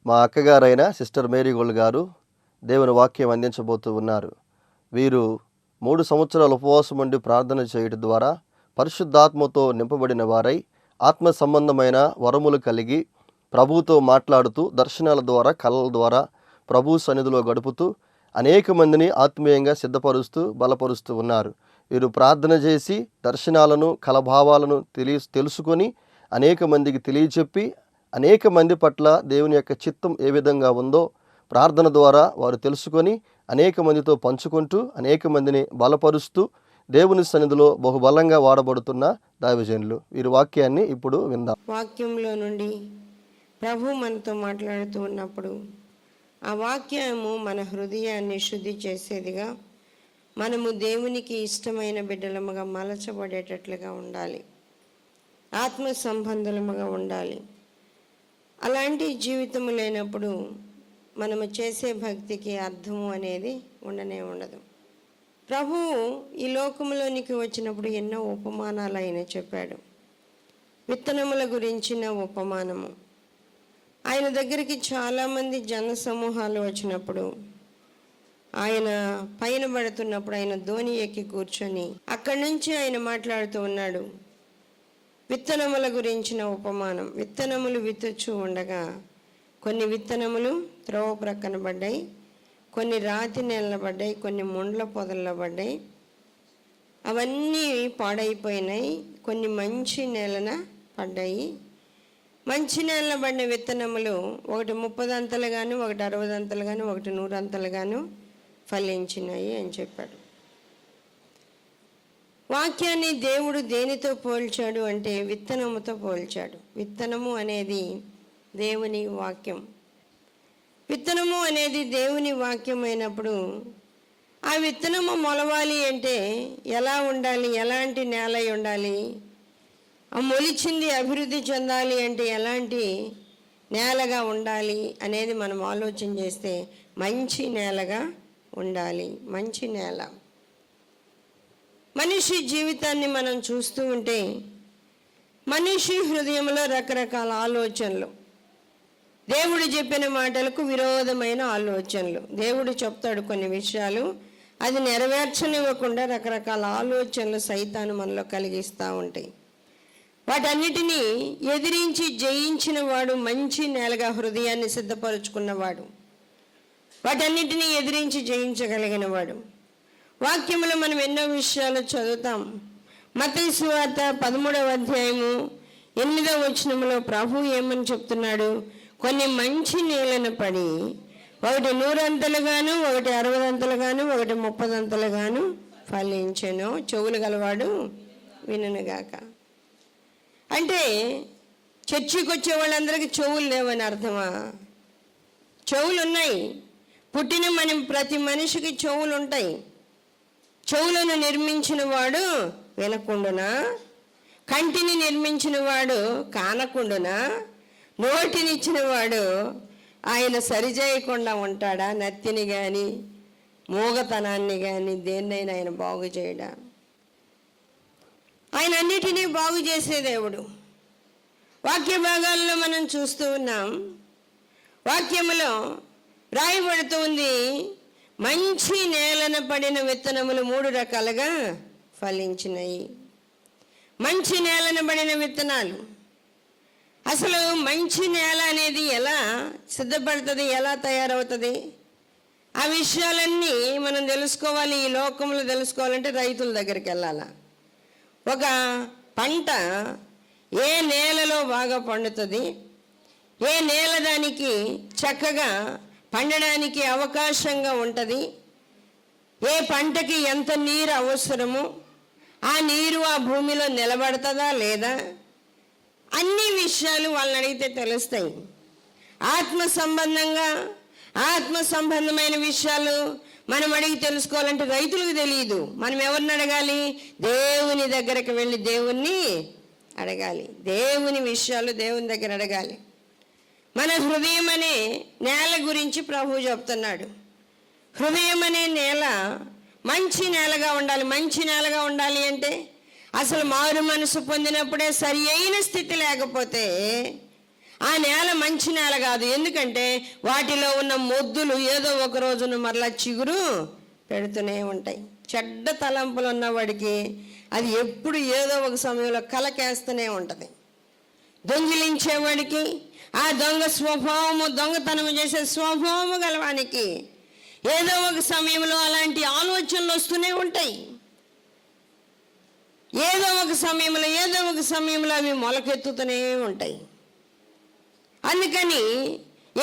మా అక్కగారైన sister Mary gold గారు దేవుని వాక్యం అందించబోతూ ఉన్నారు. వీరు 3 సంవత్సరాల ఉపవాసం ఉండి ప్రార్థన చేయడం ద్వారా పరిశుద్ధాత్మతో నింపబడిన వారై ఆత్మ సంబంధమైన వరములు కలిగి ప్రభువుతో మాట్లాడుతూ దర్శనాల ద్వారా కళల ద్వారా ప్రభు సన్నిధిలో గడుపుతూ అనేక మందిని ఆత్మీయంగా సిద్ధపరుస్తూ బలపరుస్తూ ఉన్నారు. వీరు ప్రార్థన చేసి దర్శనాలను కలభావాలను తెలుసుకొని అనేక మందికి తెలియచెప్పి అనేక మంది పట్ల దేవుని యొక్క చిత్తం ఏ విధంగా ఉందో ప్రార్థన ద్వారా వారు తెలుసుకొని అనేక మందితో పంచుకుంటూ అనేక మందిని బలపరుస్తూ దేవుని సన్నిధిలో బహుబలంగా వాడబడుతున్న దైవజనులు. వీరి వాక్యాన్ని ఇప్పుడు విందాం. వాక్యంలో నుండి ప్రభు మనతో మాట్లాడుతూ ఉన్నప్పుడు ఆ వాక్యము మన హృదయాన్ని శుద్ధి చేసేదిగా, మనము దేవునికి ఇష్టమైన బిడ్డలముగా మలచబడేటట్లుగా ఉండాలి, ఆత్మ సంబంధులముగా ఉండాలి. అలాంటి జీవితం లేనప్పుడు మనము చేసే భక్తికి అర్థము అనేది ఉండనే ఉండదు. ప్రభువు ఈ లోకంలోనికి వచ్చినప్పుడు ఎన్నో ఉపమానాలు ఆయన చెప్పాడు. విత్తనముల గురించిన ఉపమానము, ఆయన దగ్గరికి చాలామంది జన సమూహాలు వచ్చినప్పుడు ఆయన పైన పడుతున్నప్పుడు ఆయన ధోని ఎక్కి కూర్చొని అక్కడి నుంచి ఆయన మాట్లాడుతూ ఉన్నాడు. విత్తనముల గురించిన ఉపమానం, విత్తనములు విత్తుచూ ఉండగా కొన్ని విత్తనములు త్రోవ ప్రక్కన పడ్డాయి, కొన్ని రాతి నేల పడ్డాయి, కొన్ని ముండ్ల పొదల్లో పడ్డాయి. అవన్నీ పాడైపోయినాయి. కొన్ని మంచి నేలన పడ్డాయి. మంచి నేల పడిన విత్తనములు ఒకటి 30 అంతలు గాను, ఒకటి 60 అంతలు గాను, ఒకటి 100 అంతలు గాను ఫలించినాయి అని చెప్పాడు. వాక్యాన్ని దేవుడు దేనితో పోల్చాడు అంటే విత్తనముతో పోల్చాడు. విత్తనము అనేది దేవుని వాక్యం. విత్తనము అనేది దేవుని వాక్యం అయినప్పుడు ఆ విత్తనము మొలవాలి అంటే ఎలా ఉండాలి, ఎలాంటి నేల ఉండాలి, ఆ మొలిచింది అభివృద్ధి చెందాలి అంటే ఎలాంటి నేలగా ఉండాలి అనేది మనం ఆలోచన చేస్తే మంచి నేలగా ఉండాలి. మంచి నేల. మనిషి జీవితాన్ని మనం చూస్తూ ఉంటే మనిషి హృదయంలో రకరకాల ఆలోచనలు, దేవుడు చెప్పిన మాటలకు విరోధమైన ఆలోచనలు. దేవుడు చెప్తాడు కొన్ని విషయాలు, అది నెరవేర్చనివ్వకుండా రకరకాల ఆలోచనలు సైతాను మనలో కలిగిస్తూ ఉంటాయి. వాటన్నిటినీ ఎదిరించి జయించిన వాడు మంచి నేలగా హృదయాన్ని సిద్ధపరుచుకున్నవాడు, వాటన్నిటినీ ఎదిరించి జయించగలిగిన వాడు. వాక్యములో మనం ఎన్నో విషయాలు చదువుతాం. మత్తయి సువార్త 13వ అధ్యాయము 8వ వచనములో ప్రభు ఏమని చెప్తున్నాడు? కొన్ని మంచి నేలను పడి ఒకటి 100 అంతలుగాను, ఒకటి 60 అంతలుగాను, ఒకటి 30 అంతలుగాను ఫలించెను. చెవులు గలవాడు వినుగాక. అంటే చర్చికి వచ్చే వాళ్ళందరికీ చెవులు లేవని అర్థమా? చెవులు ఉన్నాయి. పుట్టిన ప్రతి మనిషికి చెవులు ఉంటాయి. చెవులను నిర్మించిన వాడు వినకుండునా? కంటిని నిర్మించిన వాడు కానకుండునా? నోటినిచ్చిన వాడు ఆయన సరిచేయకుండా ఉంటాడా? నత్తిని కానీ మూగతనాన్ని కానీ దేన్నైనా ఆయన బాగు చేయడా? ఆయన అన్నిటినీ బాగు చేసే దేవుడు. వాక్య భాగాల్లో మనం చూస్తూ ఉన్నాం. వాక్యములో రాయబడుతూ ఉంది, మంచి నేలన పడిన విత్తనములు 3 రకాలుగా ఫలించినాయి. మంచి నేలన పడిన విత్తనాలు. అసలు మంచి నేల అనేది ఎలా సిద్ధపడుతుంది, ఎలా తయారవుతుంది? ఆ విషయాలన్నీ మనం తెలుసుకోవాలి. ఈ లోకంలో తెలుసుకోవాలంటే రైతుల దగ్గరికి వెళ్ళాలా. ఒక పంట ఏ నేలలో బాగా పండుతుంది, ఏ నేల దానికి చక్కగా పండడానికి అవకాశంగా ఉంటుంది, ఏ పంటకి ఎంత నీరు అవసరము, ఆ నీరు ఆ భూమిలో నిలబడుతుందా లేదా, అన్ని విషయాలు వాళ్ళని అడిగితే తెలుస్తాయి. ఆత్మ సంబంధమైన విషయాలు మనం అడిగి తెలుసుకోవాలంటే రైతులకు తెలియదు. మనం ఎవరిని అడగాలి? దేవుని దగ్గరకు వెళ్ళి దేవుణ్ణి అడగాలి. దేవుని విషయాలు దేవుని దగ్గర అడగాలి. మన హృదయం అనే నేల గురించి ప్రభువు చెప్తున్నాడు. హృదయం అనే నేల మంచి నేలగా ఉండాలి. మంచి నేలగా ఉండాలి అంటే అసలు మారు మనసు పొందినప్పుడే సరి అయిన స్థితి లేకపోతే ఆ నేల మంచి నేల కాదు. ఎందుకంటే వాటిలో ఉన్న మొద్దులు ఏదో ఒక రోజున మరలా చిగురు పెడుతూనే ఉంటాయి. చెడ్డ తలంపులు ఉన్నవాడికి అది ఎప్పుడు ఏదో ఒక సమయంలో కలకేస్తూనే ఉంటుంది. దొంగిలించేవాడికి ఆ దొంగ స్వభావము, దొంగతనం చేసే స్వభావము గలవానికి ఏదో ఒక సమయంలో అలాంటి ఆలోచనలు వస్తూనే ఉంటాయి. ఏదో ఒక సమయంలో అవి మొలకెత్తుతూనే ఉంటాయి. అందుకని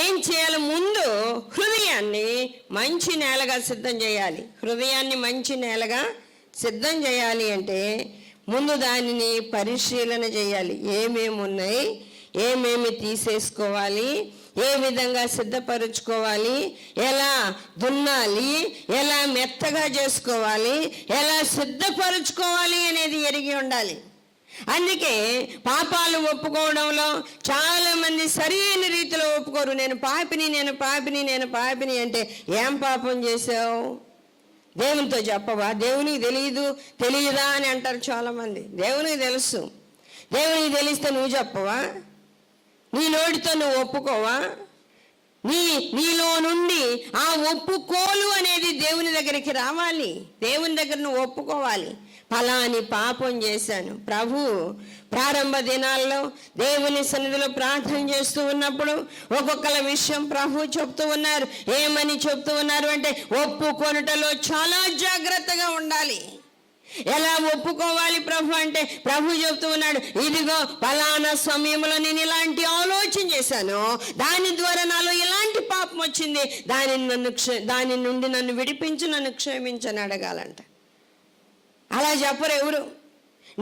ఏం చేయాలి? ముందు హృదయాన్ని మంచి నేలగా సిద్ధం చేయాలి. హృదయాన్ని మంచి నేలగా సిద్ధం చేయాలి అంటే ముందు దానిని పరిశీలన చేయాలి. ఏమేమి ఉన్నాయి, ఏమేమి తీసేసుకోవాలి, ఏ విధంగా సిద్ధపరుచుకోవాలి, ఎలా దున్నాలి, ఎలా మెత్తగా చేసుకోవాలి, ఎలా సిద్ధపరుచుకోవాలి అనేది ఎరిగి ఉండాలి. అందుకే పాపాలు ఒప్పుకోవడంలో చాలామంది సరైన రీతిలో ఒప్పుకోరు. నేను పాపిని అంటే ఏం పాపం చేసావు? దేవునితో చెప్పవా? దేవునికి తెలియదా అని అంటారు చాలామంది. దేవునికి తెలుసు. దేవునికి తెలిస్తే నువ్వు చెప్పవా? నీ నోటితో నువ్వు ఒప్పుకోవా? నీలో నుండి ఆ ఒప్పుకోలు అనేది దేవుని దగ్గరికి రావాలి. దేవుని దగ్గర నువ్వు ఒప్పుకోవాలి. ఫలాని పాపం చేశాను. ప్రభు ప్రారంభ దినాల్లో దేవుని సన్నిధిలో ప్రార్థన చేస్తూ ఉన్నప్పుడు ఒక్కొక్కల విషయం ప్రభు చెప్తూ ఉన్నారు. ఏమని చెప్తూ ఉన్నారు అంటే ఒప్పుకొనుటలో చాలా జాగ్రత్తగా ఉండాలి. ఎలా ఒప్పుకోవాలి ప్రభు అంటే ప్రభు చెప్తూ ఉన్నాడు, ఇదిగో ఫలానా సమయంలో నేను ఇలాంటి ఆలోచన చేశాను, దాని ద్వారా నాలో ఇలాంటి పాపం వచ్చింది, దాని నుండి నన్ను విడిపించి నన్ను క్షమించని అడగాలంట. అలా చెప్పరు ఎవరు.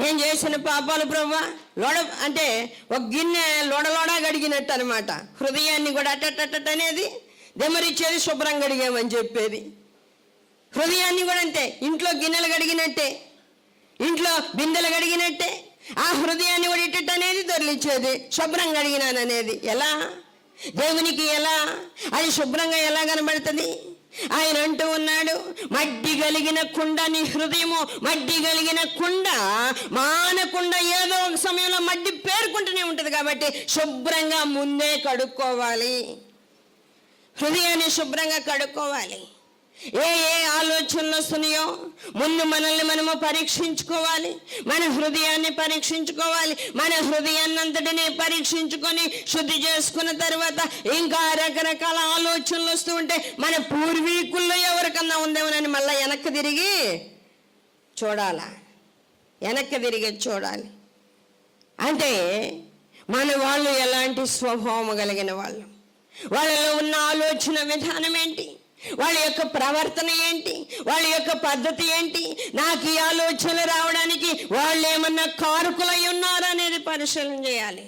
నేను చేసిన పాపాలు ప్రభువా అంటే ఒక గిన్నె లోడలోడా గడిగినట్టు అనమాట. హృదయాన్ని కూడా అట్టట్ట అనేది దెమరిచ్చేది, శుభ్రం గడిగామని చెప్పేది. హృదయాన్ని కూడా అంతే. ఇంట్లో గిన్నెలు గడిగినట్టే, ఇంట్లో బిందెలు గడిగినట్టే ఆ హృదయాన్ని కూడా ఇట్టట్టు అనేది దొరిలిచ్చేది, శుభ్రం గడిగినాననేది. ఎలా? దేవునికి ఎలా అది శుభ్రంగా ఎలా కనబడుతుంది? ఆయన అంటూ ఉన్నాడు, మడ్డి కలిగిన కుండ నీ హృదయము, మడ్డి కలిగిన కుండ మానకుండా ఏదో ఒక సమయంలో మడ్డి పేరుకుంటూనే ఉంటుంది. కాబట్టి శుభ్రంగా ముందే కడుక్కోవాలి. హృదయాన్ని శుభ్రంగా కడుక్కోవాలి. ఏ ఆలోచనలు వస్తున్నాయో ముందు మనల్ని మనము పరీక్షించుకోవాలి. మన హృదయాన్ని పరీక్షించుకోవాలి. మన హృదయాన్ని అంతటినీ పరీక్షించుకొని శుద్ధి చేసుకున్న తర్వాత ఇంకా రకరకాల ఆలోచనలు వస్తూ ఉంటే మన పూర్వీకుల్లో ఎవరికన్నా ఉందేమోనని మళ్ళీ వెనక్కి తిరిగి చూడాలి. అంటే మన వాళ్ళు ఎలాంటి స్వభావం కలిగిన వాళ్ళు, వాళ్ళలో ఉన్న ఆలోచన విధానం ఏంటి, వాళ్ళ యొక్క ప్రవర్తన ఏంటి, వాళ్ళ యొక్క పద్ధతి ఏంటి, నాకు ఈ ఆలోచనలు రావడానికి వాళ్ళు ఏమన్నా కారకులై ఉన్నారనేది పరిశీలన చేయాలి.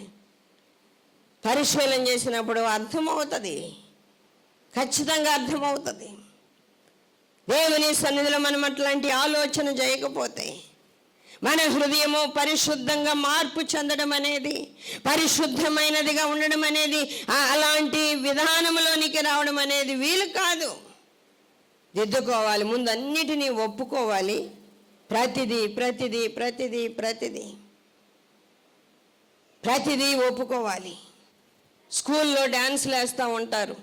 పరిశీలన చేసినప్పుడు అర్థమవుతుంది, ఖచ్చితంగా అర్థమవుతుంది. దేవుని సన్నిధిలో మనం అట్లాంటి ఆలోచన చేయకపోతే మన హృదయము పరిశుద్ధంగా మార్పు చెందడం అనేది, పరిశుద్ధమైనదిగా ఉండడం అనేది, అలాంటి విధానంలోనికి రావడం అనేది వీలు కాదు. దిద్దుకోవాలి. ముందు అన్నిటినీ ఒప్పుకోవాలి. ప్రతిదీ ఒప్పుకోవాలి. స్కూల్లో డ్యాన్స్లు వేస్తూ ఉంటారు.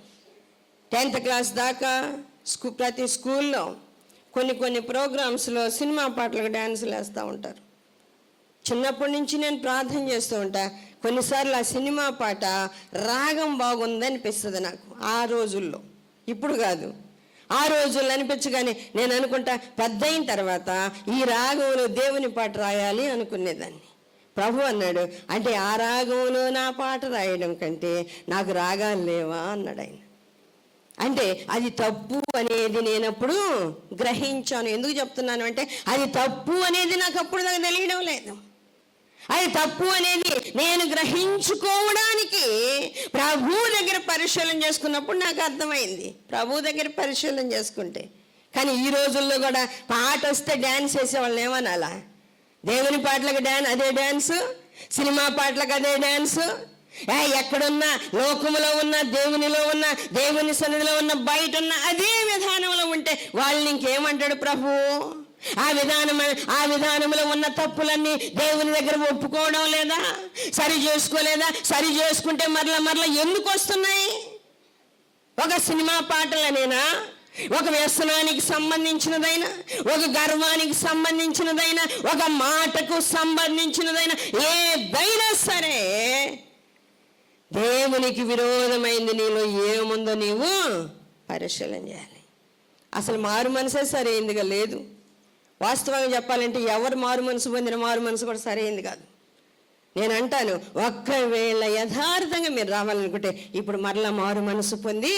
10th క్లాస్ దాకా ప్రతి స్కూల్లో కొన్ని ప్రోగ్రామ్స్లో సినిమా పాటలకు డ్యాన్సులు వేస్తూ ఉంటారు. చిన్నప్పటి నుంచి నేను ప్రార్థన చేస్తూ ఉంటా. కొన్నిసార్లు ఆ సినిమా పాట రాగం బాగుంది అనిపిస్తుంది నాకు ఆ రోజుల్లో, ఇప్పుడు కాదు. ఆ రోజుల్లో అనిపించగానే నేను అనుకుంటా, పెద్ద అయిన తర్వాత ఈ రాగంలో దేవుని పాట రాయాలి అనుకునేదాన్ని. ప్రభు అన్నాడు, అంటే ఆ రాగంలో నా పాట రాయడం కంటే నాకు రాగాలు లేవా అన్నాడు ఆయన. అంటే అది తప్పు అనేది నేను అప్పుడు గ్రహించాను. ఎందుకు చెప్తున్నాను అంటే అది తప్పు అనేది నాకు అప్పుడు నాకు తెలియడం లేదు. అది తప్పు అనేది నేను గ్రహించుకోవడానికి ప్రభు దగ్గర పరిశీలన చేసుకున్నప్పుడు నాకు అర్థమైంది. ప్రభు దగ్గర పరిశీలన చేసుకుంటే. కానీ ఈ రోజుల్లో కూడా పాట వస్తే డ్యాన్స్ వేసేవాళ్ళని ఏమనాలా? దేవుని పాటలకు అదే డ్యాన్సు, సినిమా పాటలకు అదే డ్యాన్సు. ఎక్కడున్నా, లోకములో ఉన్న, దేవునిలో ఉన్న, దేవుని సన్నిధిలో ఉన్న, బయట ఉన్న అదే విధానంలో ఉంటే వాళ్ళని ఇంకేమంటాడు ప్రభు? ఆ విధానంలో ఉన్న తప్పులన్నీ దేవుని దగ్గర ఒప్పుకోవడం లేదా? సరి చేసుకోలేదా? సరి చేసుకుంటే మరలా ఎందుకు వస్తున్నాయి? ఒక సినిమా పాటలనేనా, ఒక వ్యసనానికి సంబంధించినదైనా, ఒక గర్వానికి సంబంధించినదైనా, ఒక మాటకు సంబంధించినదైనా, ఏదైనా సరే దేవునికి విరోధమైంది నీలో ఏముందో నీవు పరిశీలన చేయాలి. అసలు మారు మనసే సరైందిగా లేదు. వాస్తవంగా చెప్పాలంటే ఎవరు మారు మనసు పొందిన మారు మనసు కూడా సరైంది కాదు. నేను అంటాను, ఒక్కవేళ యథార్థంగా మీరు రావాలనుకుంటే ఇప్పుడు మరలా మారు మనసు పొంది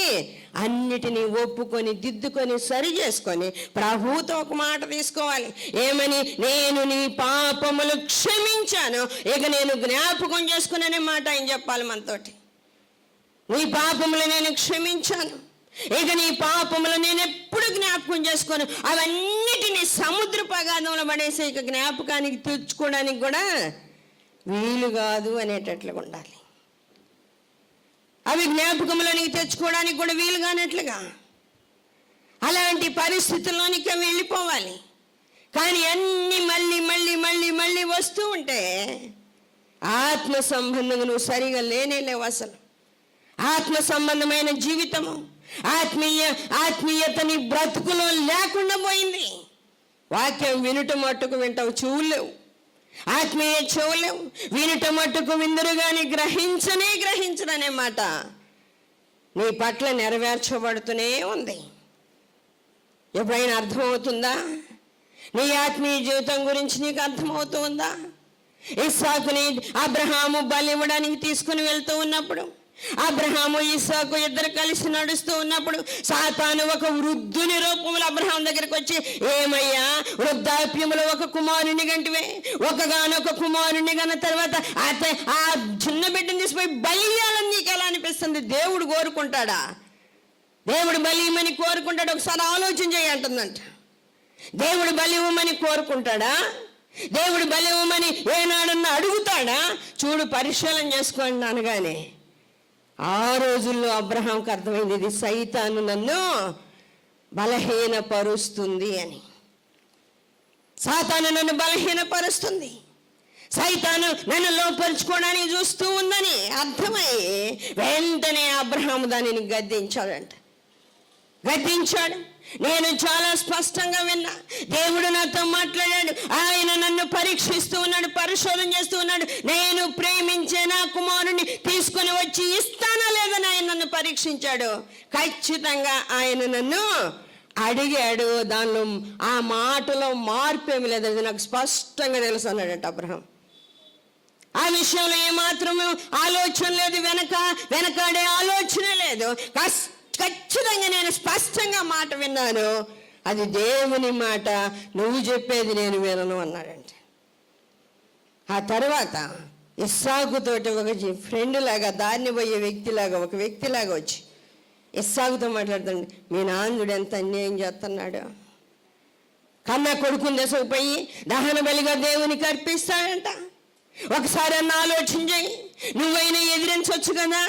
అన్నిటినీ ఒప్పుకొని దిద్దుకొని సరి చేసుకొని ప్రభువుతో ఒక మాట తీసుకోవాలి. ఏమని? నేను నీ పాపములు క్షమించాను, ఇక నేను జ్ఞాపకం చేసుకునే మాట ఆయన చెప్పాలి మనతోటి. నీ పాపములు నేను క్షమించాను, ఇక నీ పాపములు నేను ఎప్పుడు జ్ఞాపకం చేసుకోను, అవన్నిటినీ సముద్ర పగాధంలో పడేసి ఇక జ్ఞాపకానికి తెచ్చుకోవడానికి కూడా వీలు కాదు అనేటట్లుగా ఉండాలి. అవి జ్ఞాపకంలోనికి తెచ్చుకోవడానికి కూడా వీలు కానట్లుగా అలాంటి పరిస్థితుల్లోనికి అవి వెళ్ళిపోవాలి. కానీ అన్నీ మళ్ళీ మళ్ళీ మళ్ళీ మళ్ళీ వస్తూ ఉంటే ఆత్మ సంబంధంగా నువ్వు సరిగా లేనేలేవు. అసలు ఆత్మ సంబంధమైన జీవితము, ఆత్మీయతని బ్రతుకులో లేకుండా పోయింది. వాక్యం వినుట మట్టుకు వింటావు, చెవులేవు. ఆత్మీయ చెవులేవు, వినుట మట్టుకు విందురు కానీ గ్రహించడనే మాట నీ పట్ల నెరవేర్చబడుతూనే ఉంది. ఎప్పుడైనా అర్థమవుతుందా? నీ ఆత్మీయ జీవితం గురించి నీకు అర్థమవుతూ ఉందా? ఇస్సాకుని అబ్రహాము బలి ఇవ్వడానికి తీసుకుని వెళ్తూ ఉన్నప్పుడు, అబ్రహాము ఇస్సాకు ఇద్దరు కలిసి నడుస్తూ ఉన్నప్పుడు సాతాను ఒక వృద్ధుని రూపంలో అబ్రహాం దగ్గరికి వచ్చి, ఏమయ్యా వృద్ధాప్యములో ఒక కుమారుని గంటివే, ఒకగానొక కుమారుని గన్న తర్వాత ఆ చిన్న బిడ్డని తీసిపోయి బలి ఇయ్యాలని నీకు ఎలా అనిపిస్తుంది? దేవుడు కోరుకుంటాడా? దేవుడు బలి ఇవ్వమని కోరుకుంటాడు? ఒకసారి ఆలోచన చేయి అంటుందంట. దేవుడు బలి ఇవ్వమని కోరుకుంటాడా? దేవుడు బలి ఇవ్వమని ఏనాడన్నా అడుగుతాడా? చూడు, పరిశీలన చేసుకోండి అనగానే ఆ రోజుల్లో అబ్రహాంకి అర్థమైంది, ఇది సైతాను నన్ను బలహీనపరుస్తుంది అని. సాతాను నన్ను బలహీనపరుస్తుంది, సైతాను నన్ను లోపరుచుకోవడానికి చూస్తూ ఉందని అర్థమై వెంటనే అబ్రహాము దానిని గద్దించాడు. నేను చాలా స్పష్టంగా విన్నా, దేవుడు నాతో మాట్లాడాడు, ఆయన నన్ను పరీక్షిస్తూ ఉన్నాడు, పరిశోధన చేస్తూ ఉన్నాడు. నేను ప్రేమించే నా కుమారుని తీసుకుని వచ్చి ఇస్తానా లేదని ఆయన నన్ను పరీక్షించాడు. ఖచ్చితంగా ఆయన నన్ను అడిగాడు. దానిలో ఆ మాటలో మార్పు ఏమి లేదు, అది నాకు స్పష్టంగా తెలుసు అన్నాడంట అబ్రహాం. ఆ విషయంలో ఏమాత్రము ఆలోచన లేదు, వెనకాడే ఆలోచన లేదు. ఖచ్చితంగా నేను స్పష్టంగా మాట విన్నాను, అది దేవుని మాట, నువ్వు చెప్పేది నేను వినను అన్నాడంటే. ఆ తర్వాత ఇస్సాకుతోటి ఒక ఫ్రెండ్ లాగా, దారిని పోయే ఒక వ్యక్తిలాగా వచ్చి ఇస్సాకుతో మాట్లాడుతాడు, మీ నాన్నడు ఎంత అన్యాయం చేస్తున్నాడు, కన్నా కొడుకుని దశపోయి దహన బలిగా దేవునికి అర్పిస్తాడంట. ఒకసారి అన్న ఆలోచన చేయి, నువ్వైనా ఎదిరించవచ్చు కదా.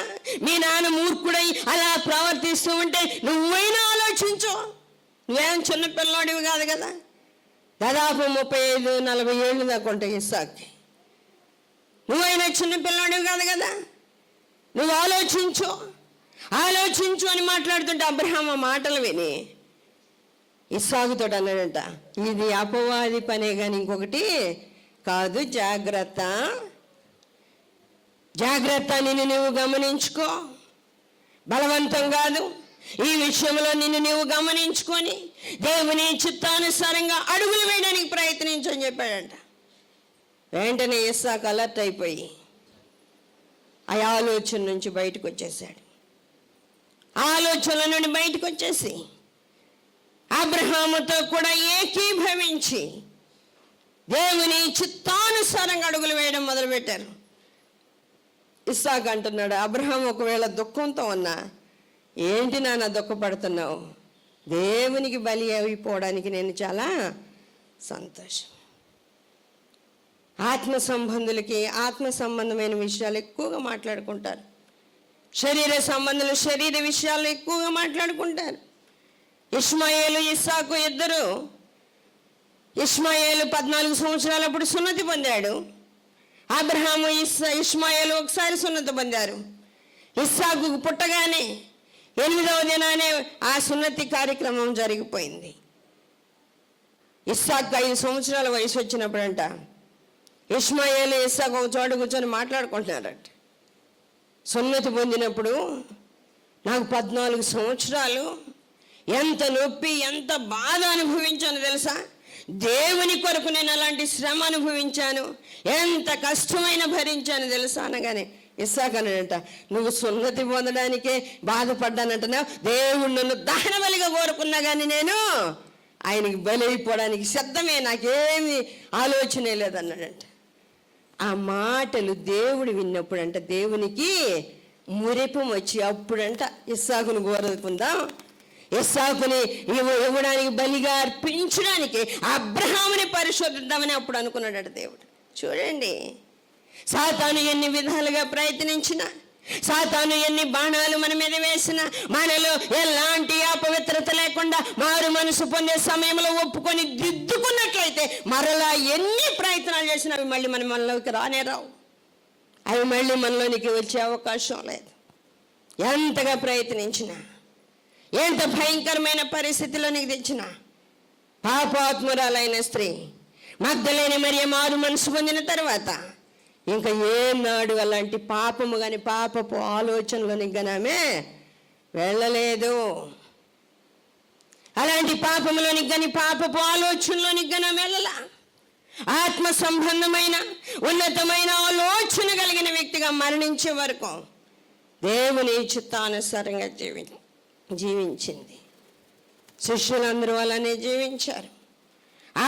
మీ నాన్న మూర్ఖుడై అలా ప్రవర్తిస్తూ ఉంటే నువ్వైనా ఆలోచించు. నువ్వేం చిన్న పిల్లోడివి కాదు కదా, దాదాపు 35-40 ఏళ్ళు దాకా ఉంటాయి ఇస్సాక్కి. నువ్వైనా చిన్న పిల్లోడివి కాదు కదా, నువ్వు ఆలోచించు అని మాట్లాడుతుంటే అబ్రహాం ఆ మాటలు విని ఇస్సాకుతో అన్నాడంట, ఇది అపవాది పనే కానీ ఇంకొకటి కాదు, జాగ్రత్త, నిన్ను నువ్వు గమనించుకో, బలవంతం కాదు, ఈ విషయంలో నిన్ను నువ్వు గమనించుకొని దేవుని చిత్తానుసారంగా అడుగులు వేయడానికి ప్రయత్నించని చెప్పాడంట. వెంటనే ఇస్సాకు అలర్ట్ అయిపోయి ఆ ఆలోచన నుంచి బయటకు వచ్చేసాడు. ఆలోచనల నుండి బయటకు వచ్చేసి అబ్రహాముతో కూడా ఏకీభవించి దేవుని చిత్తానుసారంగా అడుగులు వేయడం మొదలుపెట్టారు. ఇస్సాకు అంటున్నాడు, అబ్రహాం ఒకవేళ దుఃఖంతో ఉన్నా, ఏంటి నాన్న దుఃఖపడుతున్నావు, దేవునికి బలి అయిపోవడానికి నేను చాలా సంతోషం. ఆత్మ సంబంధులకి ఆత్మ సంబంధమైన విషయాలు ఎక్కువగా మాట్లాడుకుంటారు, శరీర సంబంధులు శరీర విషయాలు ఎక్కువగా మాట్లాడుకుంటారు. ఇష్మాయేలు ఇస్సాకు ఇద్దరు ఇష్మాయేలు 14 సంవత్సరాలప్పుడు సున్నతి పొందాడు. అబ్రహాము ఇష్మాయేలు ఒకసారి సున్నతి పొందారు. ఇస్సాకు పుట్టగానే 8వ దినానే ఆ సున్నతి కార్యక్రమం జరిగిపోయింది. ఇస్సాకు 5 సంవత్సరాల వయసు వచ్చినప్పుడంట ఇష్మాయేలు ఇస్సాకు ఒక చోట కూర్చొని మాట్లాడుకుంటున్నారట. సున్నతి పొందినప్పుడు నాకు 14 సంవత్సరాలు ఎంత నొప్పి ఎంత బాధ అనుభవించాను తెలుసా, దేవుని కొరకు నేను అలాంటి శ్రమ అనుభవించాను, ఎంత కష్టమైన భరించాను తెలుసా అనగానే ఇస్సాకు అన్నాడంట, నువ్వు సున్నతి పొందడానికే బాధపడ్డానంటున్నావు, దేవుడు నన్ను దహన బలిగా కోరుకున్నా కానీ నేను ఆయనకి బలి అయిపోవడానికి సిద్ధమే, నాకేమి ఆలోచనే లేదన్నాడంట. ఆ మాటలు దేవుడు విన్నప్పుడంట దేవునికి మురిపం వచ్చి అప్పుడంట ఇస్సాకును కోరుకుందాం, ఇస్సాకుని ఇవ్వడానికి బలిగా అర్పించడానికి అబ్రహాముని పరిశోధిద్దామని అప్పుడు అనుకున్నాడట దేవుడు. చూడండి, సాతాను ఎన్ని విధాలుగా ప్రయత్నించినా, సాతాను ఎన్ని బాణాలు మన మీద వేసినా, మనలో ఎలాంటి అపవిత్రత లేకుండా మారు మనసు పొందే సమయంలో ఒప్పుకొని దిద్దుకున్నట్లయితే మరలా ఎన్ని ప్రయత్నాలు చేసినా అవి మళ్ళీ మనలోకి రానే రావు, అవి మళ్ళీ మనలోనికి వచ్చే అవకాశం లేదు. ఎంతగా ప్రయత్నించినా, ఎంత భయంకరమైన పరిస్థితిలోనికి తెచ్చినా, పాపాత్మురాలైన స్త్రీ మగ్దలేని మరియ మారు మనసు పొందిన తర్వాత ఇంకా ఏనాడు అలాంటి పాపము కానీ పాపపు ఆలోచనలోనికి కానీ ఆమె వెళ్ళలేదు. అలాంటి పాపములోనికి కానీ పాపపు ఆలోచనలోనికి కానీ ఆమె వెళ్ళలా. ఆత్మ సంబంధమైన ఉన్నతమైన ఆలోచన కలిగిన వ్యక్తిగా మరణించే వరకు దేవుని చిత్తానుసారంగా జీవించింది. శిష్యులందరూ అలానే జీవించారు.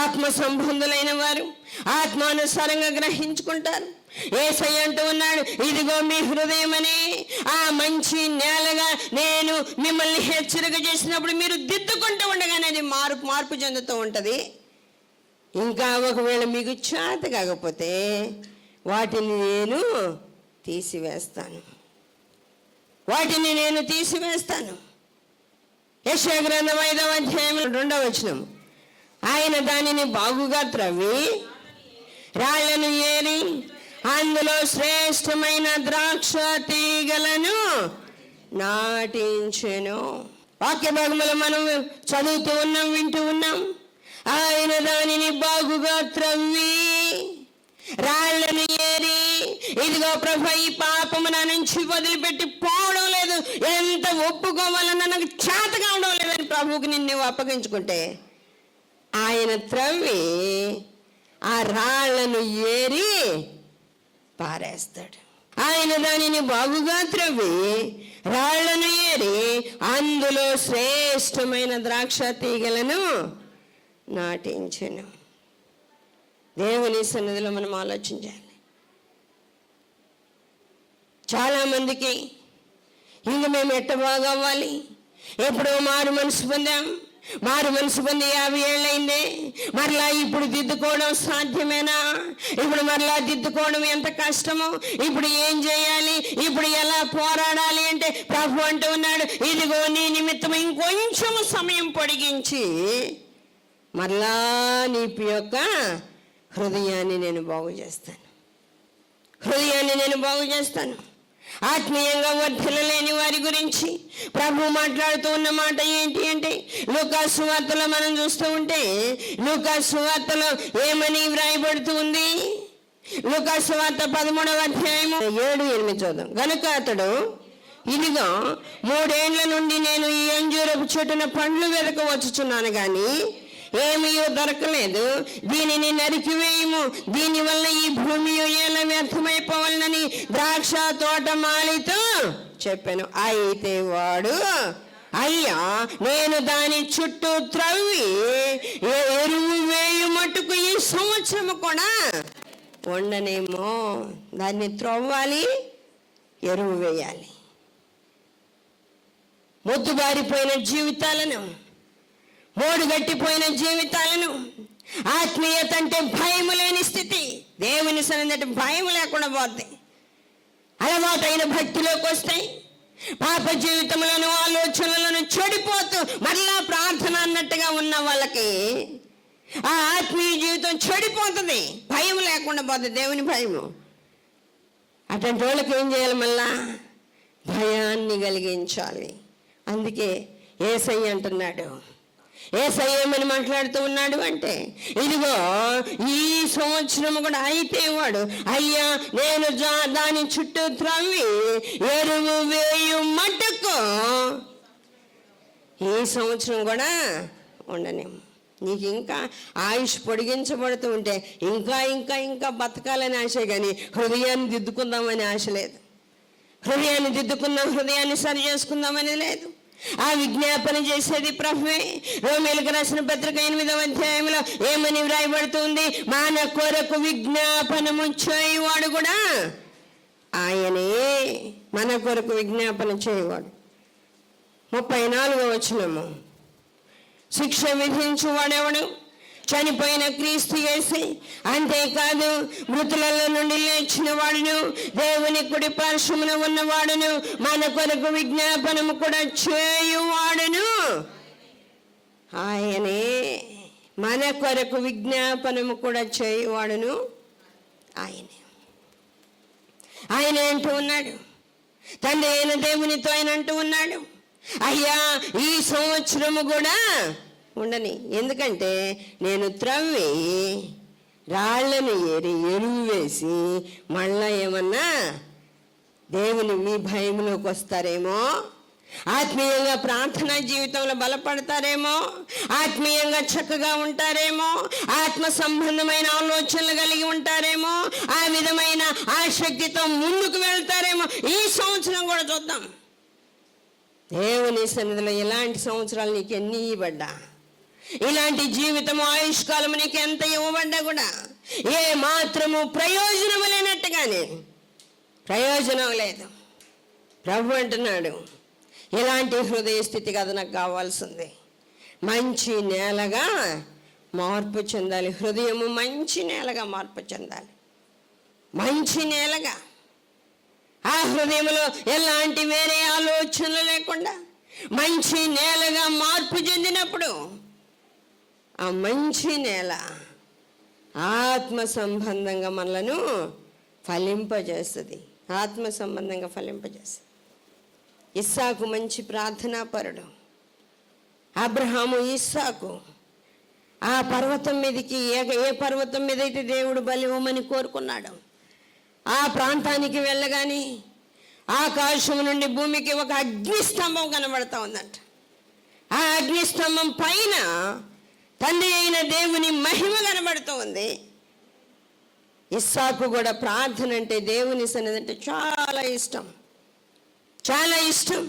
ఆత్మ సంబంధులైన వారు ఆత్మానుసారంగా గ్రహించుకుంటారు. యేసయ్య అంటూ ఉన్నాడు, ఇదిగో మీ హృదయమని ఆ మంచి నేలగా నేను మిమ్మల్ని హెచ్చరిక చేసినప్పుడు మీరు దిద్దుకుంటూ ఉండగానే అది మార్పు చెందుతూ ఉంటుంది. ఇంకా ఒకవేళ మీకు చేత కాకపోతే వాటిని నేను తీసివేస్తాను. యెషయా గ్రంథం 5వ అధ్యాయం 2వ వచనం, ఆయన దానిని బాగుగా త్రవ్వి రాళ్లను ఏరి అందులో శ్రేష్టమైన ద్రాక్ష తీగలను నాటించెను. వాక్య భాగములు మనం చదువుతూ ఉన్నాం, వింటూ ఉన్నాం. ఆయన దానిని బాగుగా త్రవ్వి రాళ్లను ఏరి, ఇదిగో ప్రభు ఈ పాపము నా నుంచి వదిలిపెట్టి పోవడం లేదు, ఎంత ఒప్పుకోవాలన్నా నాకు చేత కావడం లేదని ప్రభువుకి నిన్ను అప్పగించుకుంటే ఆయన త్రవ్వి ఆ రాళ్లను ఏరి పారేస్తాడు. ఆయన దానిని బాగుగా త్రవ్వి రాళ్లను ఏరి అందులో శ్రేష్టమైన ద్రాక్ష తీగలను నాటించెను. దేవుని సన్నిధిలో మనం ఆలోచించాలి. చాలామందికి ఇంక మేము ఎట్ట బాగా అవ్వాలి, ఎప్పుడో మారు మనసు పొందాం, మారు మనసు పొంది 50 ఏళ్ళైందే, మరలా ఇప్పుడు దిద్దుకోవడం సాధ్యమేనా, ఇప్పుడు మరలా దిద్దుకోవడం ఎంత కష్టమో, ఇప్పుడు ఏం చేయాలి, ఇప్పుడు ఎలా పోరాడాలి అంటే ప్రభు అంటూ ఉన్నాడు, ఇదిగో నీ నిమిత్తం ఇంకొంచెం సమయం పొడిగించి మరలా నీ యొక్క హృదయాన్ని నేను బాగు చేస్తాను. ఆత్మీయంగా వర్ధిల్లలేని వారి గురించి ప్రభు మాట్లాడుతూ ఉన్న మాట ఏంటి అంటే, లూకాసు సువార్తలో మనం చూస్తూ ఉంటే లూకాసు సువార్తలో ఏమని వ్రాయబడుతూ ఉంది? లూకాసు సువార్త 13వ అధ్యాయము 7-8 చూద్దాం. గనుక అతడు, ఇదిగో 3 ఏండ్ల నుండి నేను ఈ అంజూరపు చెట్టున పండ్లు వెదక వచ్చుచున్నాను కానీ ఏమీ దొరకలేదు, దీనిని నరికివేయము, దీనివల్ల ఈ భూమి ఎలా వ్యర్థమైపోవాలని ద్రాక్ష తోట మాలితో చెప్పాను. అయితే వాడు, అయ్యా నేను దాని చుట్టూ త్రవ్వి ఎరువు వేయు మట్టుకు ఈ సంవత్సరము కూడా ఉండనేమో. దాన్ని త్రవ్వాలి, ఎరువు వేయాలి. మొద్దుబారిపోయిన జీవితాలను, మోడుగట్టిపోయిన జీవితాలను, ఆత్మీయత అంటే భయం లేని స్థితి, దేవుని సన్నిధి భయం లేకుండా పోతాయి, అలవాటైన భక్తిలోకి వస్తాయి, పాప జీవితంలోను ఆలోచనలను చెడిపోతూ మరలా ప్రార్థన అన్నట్టుగా ఉన్న వాళ్ళకి ఆ ఆత్మీయ జీవితం చెడిపోతుంది, భయం లేకుండా పోతుంది, దేవుని భయము. అటువంటి వాళ్ళకి ఏం చేయాలి? మళ్ళా భయాన్ని కలిగించాలి. అందుకే యేసయ్య అంటున్నాడు, యేసయ్య ఏమని మాట్లాడుతూ ఉన్నాడు అంటే, ఇదిగో ఈ సంవత్సరం కూడా అయితే వాడు, అయ్యా నేను దాని చుట్టూ త్రవ్వి ఎరువు వేయు మట్టుకు ఈ సంవత్సరం కూడా ఉండనేమో. నీకు ఇంకా ఆయుష్ పొడిగించబడుతూ ఉంటే ఇంకా ఇంకా ఇంకా బతకాలని ఆశ, కానీ హృదయాన్ని దిద్దుకుందామని ఆశ లేదు. హృదయాన్ని దిద్దుకుందాం, హృదయాన్ని సరి చేసుకుందామని లేదు. ఆ విజ్ఞాపన చేసేది ప్రభువే. రోమీయులకు రాసిన పత్రిక 8వ అధ్యాయంలో ఏమని వ్రాయబడుతుంది? మన కొరకు విజ్ఞాపనము చేయువాడు కూడా ఆయనే. మన కొరకు విజ్ఞాపన చేయువాడు. 34వ వచనము, శిక్ష విధించువాడెవడు? చనిపోయిన క్రీస్తు యేసే. అంతేకాదు మృతులలో నుండి లేచిన వాడును, దేవుని కుడి పార్శ్వమున ఉన్నవాడును, మన కొరకు విజ్ఞాపనము కూడా చేయువాడును ఆయనే. మన కొరకు విజ్ఞాపనము కూడా చేయువాడును ఆయనే. ఆయన అంటూ ఉన్నాడు, తండ్రి అయిన దేవునితో ఆయన అంటూ ఉన్నాడు, అయ్యా ఈ సంవత్సరము కూడా ఉండని. ఎందుకంటే నేను త్రవ్వి రాళ్లను ఎరువు వేసి మళ్ళా ఏమన్నా దేవుని మీ భయంలోకి వస్తారేమో, ఆత్మీయంగా ప్రార్థనా జీవితంలో బలపడతారేమో, ఆత్మీయంగా చక్కగా ఉంటారేమో, ఆత్మ సంబంధమైన ఆలోచనలు కలిగి ఉంటారేమో, ఆ విధమైన ఆసక్తితో ముందుకు వెళ్తారేమో. ఈ సంవత్సరం కూడా చూద్దాం. దేవుని సన్నిధిలో ఇలాంటి సంవత్సరాలు నీకు ఎన్ని ఇవ్వబడ్డా, ఇలాంటి జీవితము ఆయుష్కాలము నీకు ఎంత ఇవ్వబడ్డా కూడా ఏ మాత్రము ప్రయోజనము లేనట్టుగానే ప్రయోజనం లేదు. ప్రభు అంటున్నాడు, ఇలాంటి హృదయ స్థితి కదా నాకు కావాల్సింది. మంచి నేలగా మార్పు చెందాలి. హృదయము మంచి నేలగా మార్పు చెందాలి. మంచి నేలగా, ఆ హృదయంలో ఎలాంటి వేరే ఆలోచనలు లేకుండా మంచి నేలగా మార్పు చెందినప్పుడు ఆ మంచి నేల ఆత్మ సంబంధంగా మనలను ఫలింపజేస్తుంది. ఆత్మ సంబంధంగా ఫలింపజేస్తుంది. ఇస్సాకు మంచి ప్రార్థనాపరుడు. అబ్రహాము ఇస్సాకు ఆ పర్వతం మీదకి ఏ పర్వతం మీద అయితే దేవుడు బలి ఇవ్వమని కోరుకున్నాడు, ఆ ప్రాంతానికి వెళ్ళగానే ఆకాశం నుండి భూమికి ఒక అగ్నిస్తంభం కనబడతా ఉందంట. ఆ అగ్నిస్తంభం పైన తండ్రి అయిన దేవుని మహిమ కనబడుతూ ఉంది. ఇస్సాకు కూడా ప్రార్థన అంటే, దేవుని సన్నిధి అంటే చాలా ఇష్టం, చాలా ఇష్టం.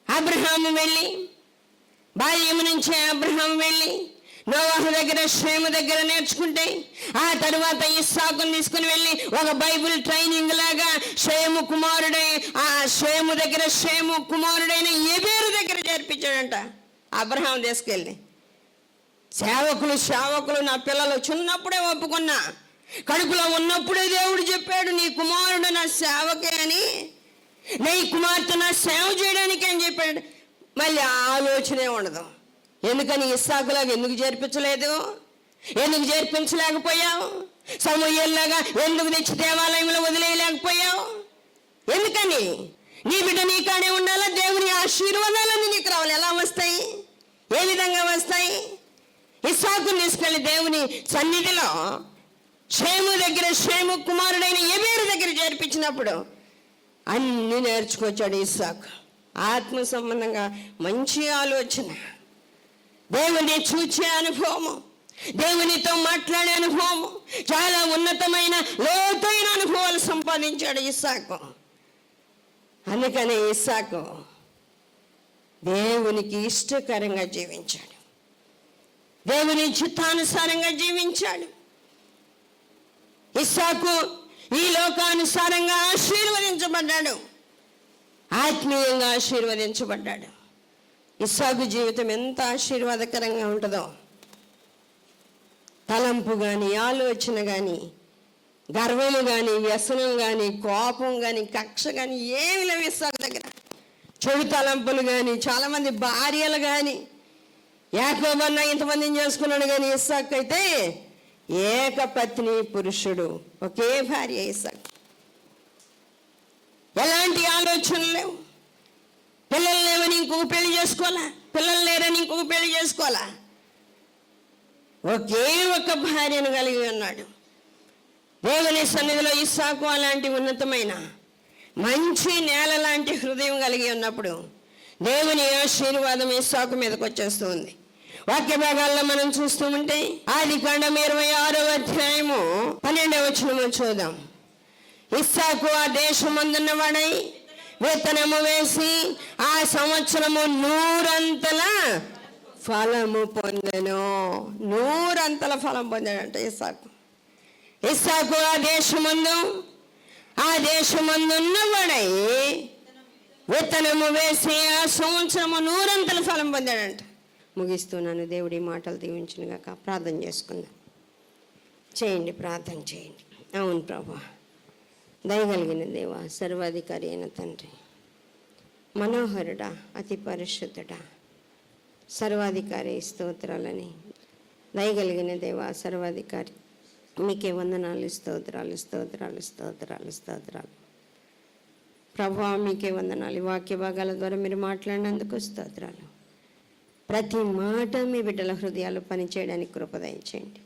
అబ్రహాము వెళ్ళి, బాల్యము నుంచే అబ్రహాము వెళ్ళి నోవాహు దగ్గర, షేము దగ్గర నేర్చుకుంటే, ఆ తరువాత ఇస్సాకుని తీసుకుని వెళ్ళి ఒక బైబిల్ ట్రైనింగ్ లాగా షేము కుమారుడైన ఎబేరు దగ్గర చేర్పించాడంట అబ్రహాం తీసుకెళ్ళి. సేవకులు నా పిల్లలు చిన్నప్పుడే ఒప్పుకున్నా, కడుపులో ఉన్నప్పుడే దేవుడు చెప్పాడు నీ కుమారుడు నా సేవకే అని, నీ కుమార్తె నా సేవ చేయడానికి అని చెప్పాడు. మళ్ళీ ఆలోచనే ఉండదు. ఎందుకని ఇస్సాకులాగా ఎందుకు చేర్పించలేదు? ఎందుకు చేర్పించలేకపోయావు? సమూయేలులాగా ఎందుకు తెచ్చి దేవాలయంలో వదిలేయలేకపోయావు? ఎందుకని? నీ బిడ్డ నీ కాడే ఉండాలా? దేవుని ఆశీర్వాదాలన్నీ నీకు రావాలి. ఎలా వస్తాయి? ఏ విధంగా వస్తాయి? ఇస్సాకుని తీసుకెళ్ళి దేవుని సన్నిధిలో షేము కుమారుడైన ఎబేరు దగ్గర చేర్పించినప్పుడు అన్నీ నేర్చుకొచ్చాడు ఇస్సాకు. ఆత్మ సంబంధంగా మంచి ఆలోచన, దేవుని చూచే అనుభవము, దేవునితో మాట్లాడే అనుభవము, చాలా ఉన్నతమైన లోతైన అనుభవాలు సంపాదించాడు ఇస్సాకు. అందుకనే ఇస్సాకు దేవునికి ఇష్టకరంగా జీవించాడు, దేవుని చిత్తానుసారంగా జీవించాడు. ఇస్సాకు ఈ లోకానుసారంగా ఆశీర్వదించబడ్డాడు, ఆత్మీయంగా ఆశీర్వదించబడ్డాడు. ఇస్సాకు జీవితం ఎంత ఆశీర్వాదకరంగా ఉంటుందో, తలంపు కానీ, ఆలోచన కానీ, గర్వము కానీ, వ్యసనం కానీ, కోపం కానీ, కక్ష కానీ ఏమి లేవు ఇస్సాకు దగ్గర. చెడు తలంపులు కానీ, చాలామంది భార్యలు కానీ యాకోబు అన్న ఇంతమందిని చేసుకున్నాడు, కానీ ఇస్సాకు అయితే ఏకపత్ని పురుషుడు, ఒకే భార్య ఇస్సాకు. ఎలాంటి ఆలోచనలు లేవు. పిల్లలు లేవని ఇంకొక పెళ్లి చేసుకోవాలా, పిల్లలు లేరని ఇంకొక పెళ్లి చేసుకోవాలా. ఒకే ఒక భార్యను కలిగి ఉన్నాడు. దేవుని సన్నిధిలో ఇస్సాకు అలాంటి ఉన్నతమైన మంచి నేల లాంటి హృదయం కలిగి ఉన్నప్పుడు దేవుని ఆశీర్వాదం ఇస్సాకు మీదకి వచ్చేస్తుంది. వాక్య భాగాల్లో మనం చూస్తూ ఉంటే ఆదికాండం 26వ అధ్యాయము 12వ వచనము చూద్దాం. ఇస్సాకు ఆ దేశమందున్న వాడై విత్తనము వేసి ఆ సంవత్సరము 100 ఫలము పొందెను. 100 ఫలం పొందాడంట ఇస్సాకు. ఇస్సాకు ఆ దేశమందున్నవాడై విత్తనము వేసి ఆ సంవత్సరము 100 ఫలం పొందాడంట. ముగిస్తున్నాను. దేవుడి మాటలు దీవించునుగాక. ప్రార్థన చేసుకుందాం. చేయండి, ప్రార్థన చేయండి. అవును ప్రభా, దయగలిగిన దేవ, సర్వాధికారి అయిన తండ్రి, మనోహరుడా, అతి పరిశుద్ధుడా, సర్వాధికారి స్తోత్రాలని. దయగలిగిన దేవ, సర్వాధికారి, మీకే వందనాలు, స్తోత్రాలు స్తోత్రాలు స్తోత్రాలు స్తోత్రాలు. ప్రభువా, మీకే వందనాలు. వాక్య భాగాల ద్వారా మీరు మాట్లాడినందుకు స్తోత్రాలు. ప్రతి మాట మీ బిడ్డల హృదయాలు పనిచేయడానికి కృప దయచేయండి.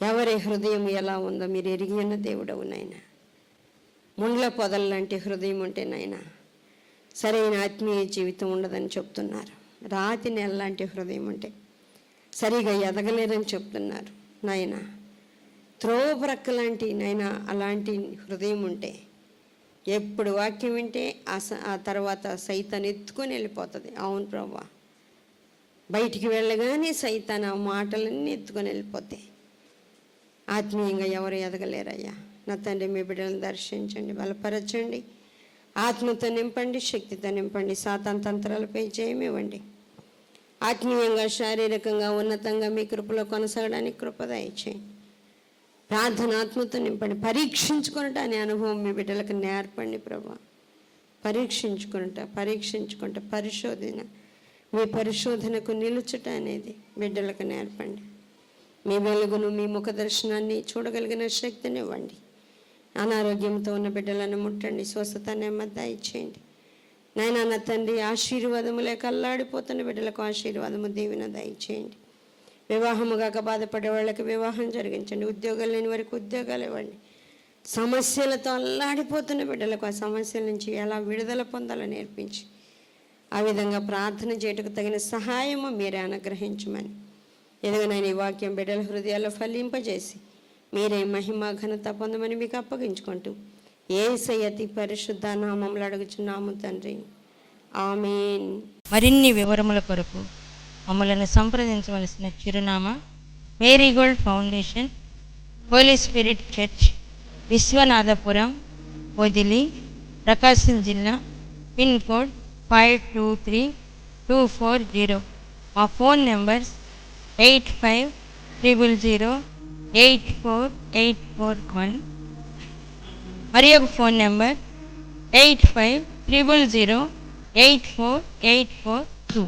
ఎవరి హృదయం ఎలా ఉందో మీరు ఎరిగి ఉన్న దేవుడవు నాయన. ముండ్ల పొదల లాంటి హృదయం ఉంటే నాయన సరైన ఆత్మీయ జీవితం ఉండదని చెప్తున్నారు. రాతి నెల లాంటి హృదయం ఉంటే సరిగా ఎదగలేరని చెప్తున్నారు నాయన. త్రోవప్రక్క లాంటి నాయన అలాంటి హృదయం ఉంటే ఎప్పుడు వాక్యం వింటే ఆ తర్వాత సైతాన్ని ఎత్తుకొని వెళ్ళిపోతుంది. అవును ప్రభా, బయటికి వెళ్ళగానే సైతాన్ ఆ మాటలన్నీ ఎత్తుకొని వెళ్ళిపోతాయి. ఆత్మీయంగా ఎవరు ఎదగలేరయ్యా. నా తండ్రి, మీ బిడ్డలను దర్శించండి, బలపరచండి, ఆత్మతో నింపండి, శక్తితో నింపండి, సాతాన్ తంత్రాలపై జయమివ్వండి. ఆత్మీయంగా, శారీరకంగా, ఉన్నతంగా మీ కృపలో కొనసాగడానికి కృప దయచేయండి. ప్రార్థన ఆత్మతో నింపండి. పరీక్షించుకున్నట్టు అనే అనుభవం మీ బిడ్డలకు నేర్పండి ప్రభా. పరీక్షించుకుంటా పరిశోధన, మీ పరిశోధనకు నిలుచుట అనేది బిడ్డలకు నేర్పండి. మీ వెలుగును, మీ ముఖ దర్శనాన్ని చూడగలిగిన శక్తిని ఇవ్వండి. అనారోగ్యంతో ఉన్న బిడ్డలను ముట్టండి, స్వస్థత నెమ్మది దయచేయండి. నాయనా, నా తండ్రి, ఆశీర్వాదము లేక అల్లాడిపోతున్న బిడ్డలకు ఆశీర్వాదము, దీవెన దయచేయండి. వివాహము కాక బాధపడే వాళ్ళకి వివాహం జరిగించండి. ఉద్యోగాలు లేని వారికి ఉద్యోగాలు ఇవ్వండి. సమస్యలతో అల్లాడిపోతున్న బిడ్డలకు ఆ సమస్యల నుంచి ఎలా విడుదల పొందాలో నేర్పించి ఆ విధంగా ప్రార్థన చేయటకు తగిన సహాయము మీరే అనుగ్రహించమని, ఎదుగునైనా ఈ వాక్యం బిడ్డల హృదయాల్లో ఫలింపజేసి మీరే మహిమ ఘనత పొందమని మీకు అప్పగించుకుంటూ యేసయ్య అతి పరిశుద్ధ నామములో అడుగుచున్నాము తండ్రి, ఆమేన్. మరిన్ని వివరముల కొరకు మమ్మల్ని సంప్రదించవలసిన చిరునామా marigold foundation, holy spirit church, Vishwanathapuram, Podili, Prakasam జిల్లా, పిన్ కోడ్ 523240. మా ఫోన్ నెంబర్స్ 8500084841. మరి ఒక ఫోన్ నెంబర్ 8500084841.